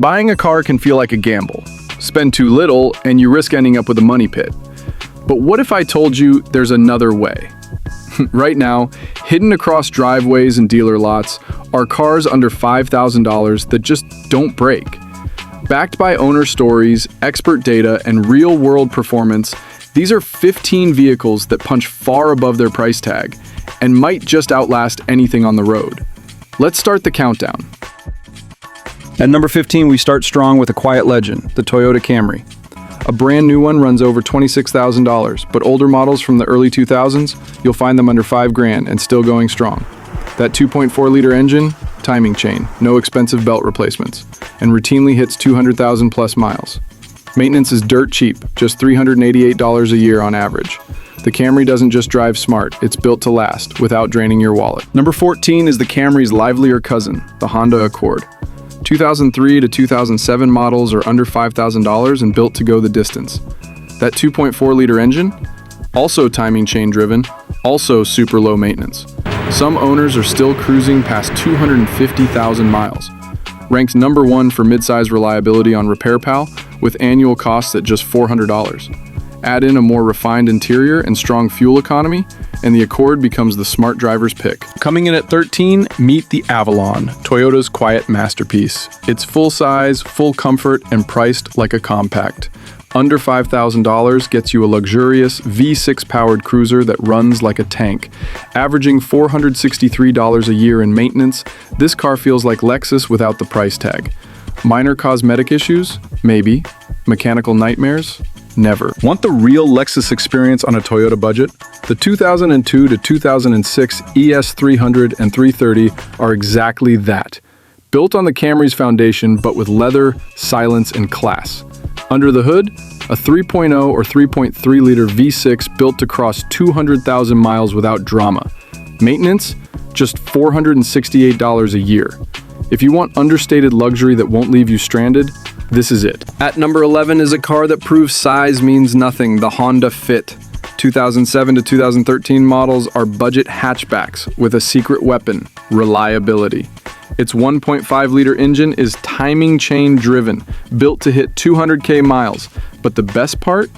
Buying a car can feel like a gamble. Spend too little and you risk ending up with a money pit. But what if I told you there's another way? Right now, hidden across driveways and dealer lots are cars under $5,000 that just don't break. Backed by owner stories, expert data, and real-world performance, these are 15 vehicles that punch far above their price tag and might just outlast anything on the road. Let's start the countdown. At number 15, we start strong with a quiet legend, the Toyota Camry. A brand new one runs over $26,000, but older models from the early 2000s, you'll find them under $5,000 and still going strong. That 2.4-liter engine, timing chain, no expensive belt replacements, and routinely hits 200,000 plus miles. Maintenance is dirt cheap, just $388 a year on average. The Camry doesn't just drive smart, it's built to last, without draining your wallet. Number 14 is the Camry's livelier cousin, the Honda Accord. 2003 to 2007 models are under $5,000 and built to go the distance. That 2.4-liter engine, also timing chain driven, also super low maintenance. Some owners are still cruising past 250,000 miles. Ranked number 1 for midsize reliability on RepairPal, with annual costs at just $400. Add in a more refined interior and strong fuel economy, and the Accord becomes the smart driver's pick. Coming in at 13, meet the Avalon, Toyota's quiet masterpiece. It's full size, full comfort, and priced like a compact. Under $5,000 gets you a luxurious V6 powered cruiser that runs like a tank. Averaging $463 a year in maintenance, this car feels like Lexus without the price tag. Minor cosmetic issues? Maybe. Mechanical nightmares? Never. Want the real Lexus experience on a Toyota budget? The 2002 to 2006 ES300 and 330 are exactly that. Built on the Camry's foundation, but with leather, silence, and class. Under the hood, a 3.0 or 3.3-liter V6 built to cross 200,000 miles without drama. Maintenance? Just $468 a year. If you want understated luxury that won't leave you stranded, this is it. At number 11 is a car that proves size means nothing, the Honda Fit. 2007 to 2013 models are budget hatchbacks with a secret weapon, reliability. Its 1.5-liter engine is timing chain driven, built to hit 200K miles. But the best part?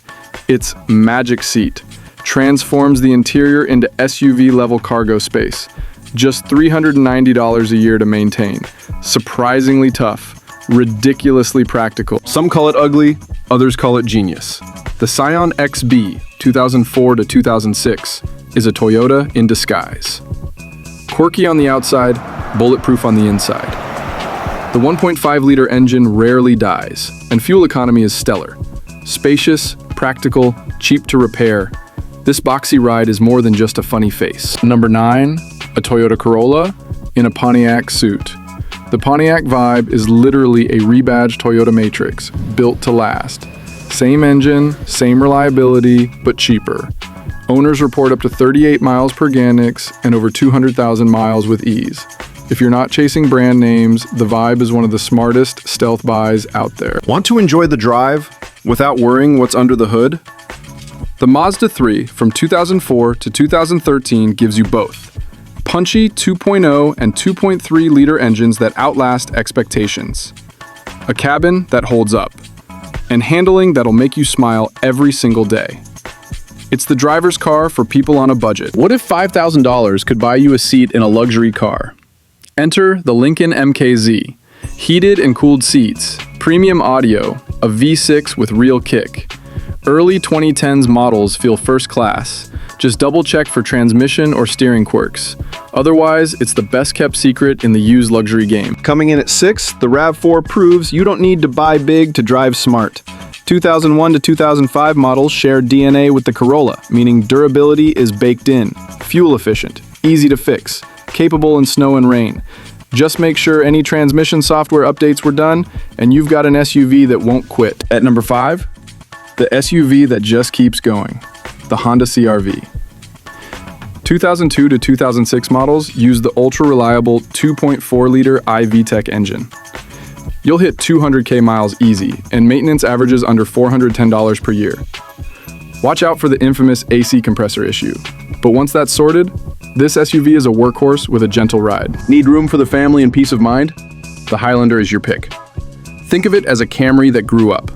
Its magic seat transforms the interior into SUV-level cargo space. Just $390 a year to maintain. Surprisingly tough. Ridiculously practical. Some call it ugly, others call it genius. The Scion XB, 2004 to 2006, is a Toyota in disguise. Quirky on the outside, bulletproof on the inside. The 1.5-liter engine rarely dies, and fuel economy is stellar. Spacious, practical, cheap to repair. This boxy ride is more than just a funny face. Number 9, a Toyota Corolla in a Pontiac suit. The Pontiac Vibe is literally a rebadged Toyota Matrix, built to last. Same engine, same reliability, but cheaper. Owners report up to 38 miles per Gannix and over 200,000 miles with ease. If you're not chasing brand names, the Vibe is one of the smartest stealth buys out there. Want to enjoy the drive without worrying what's under the hood? The Mazda 3 from 2004 to 2013 gives you both. Punchy 2.0 and 2.3-liter engines that outlast expectations. A cabin that holds up. And handling that'll make you smile every single day. It's the driver's car for people on a budget. What if $5,000 could buy you a seat in a luxury car? Enter the Lincoln MKZ. Heated and cooled seats, premium audio, a V6 with real kick. Early 2010s models feel first class. Just double check for transmission or steering quirks. Otherwise, it's the best kept secret in the used luxury game. Coming in at 6th, the RAV4 proves you don't need to buy big to drive smart. 2001 to 2005 models share DNA with the Corolla, meaning durability is baked in, fuel efficient, easy to fix, capable in snow and rain. Just make sure any transmission software updates were done, and you've got an SUV that won't quit. At number 5, the SUV that just keeps going, the Honda CR-V. 2002 to 2006 models use the ultra-reliable 2.4-liter iVTEC engine. You'll hit 200K miles easy, and maintenance averages under $410 per year. Watch out for the infamous AC compressor issue. But once that's sorted, this SUV is a workhorse with a gentle ride. Need room for the family and peace of mind? The Highlander is your pick. Think of it as a Camry that grew up.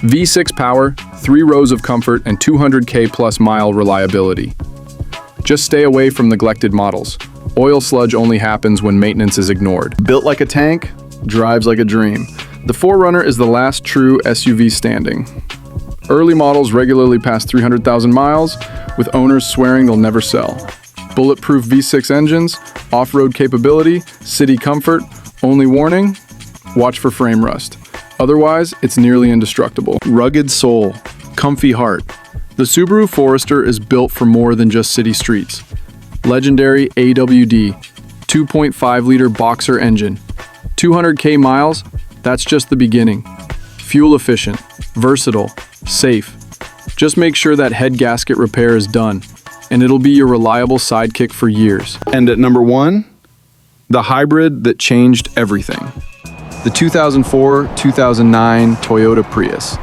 V6 power, 3 rows of comfort, and 200k plus mile reliability. Just stay away from neglected models. Oil sludge only happens when maintenance is ignored. Built like a tank, drives like a dream. The 4Runner is the last true SUV standing. Early models regularly pass 300,000 miles, with owners swearing they'll never sell. Bulletproof V6 engines, off-road capability, city comfort. Only warning, watch for frame rust. Otherwise, it's nearly indestructible. Rugged soul, comfy heart. The Subaru Forester is built for more than just city streets. Legendary AWD, 2.5-liter boxer engine. 200k miles, that's just the beginning. Fuel efficient, versatile, safe. Just make sure that head gasket repair is done, and it'll be your reliable sidekick for years. And at number 1, the hybrid that changed everything. The 2004-2009 Toyota Prius.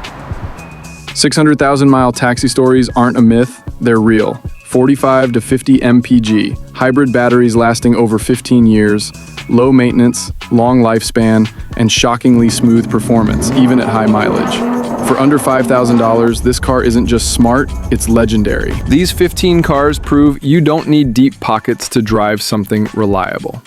600,000-mile taxi stories aren't a myth, they're real. 45 to 50 mpg, hybrid batteries lasting over 15 years, low maintenance, long lifespan, and shockingly smooth performance, even at high mileage. For under $5,000, this car isn't just smart, it's legendary. These 15 cars prove you don't need deep pockets to drive something reliable.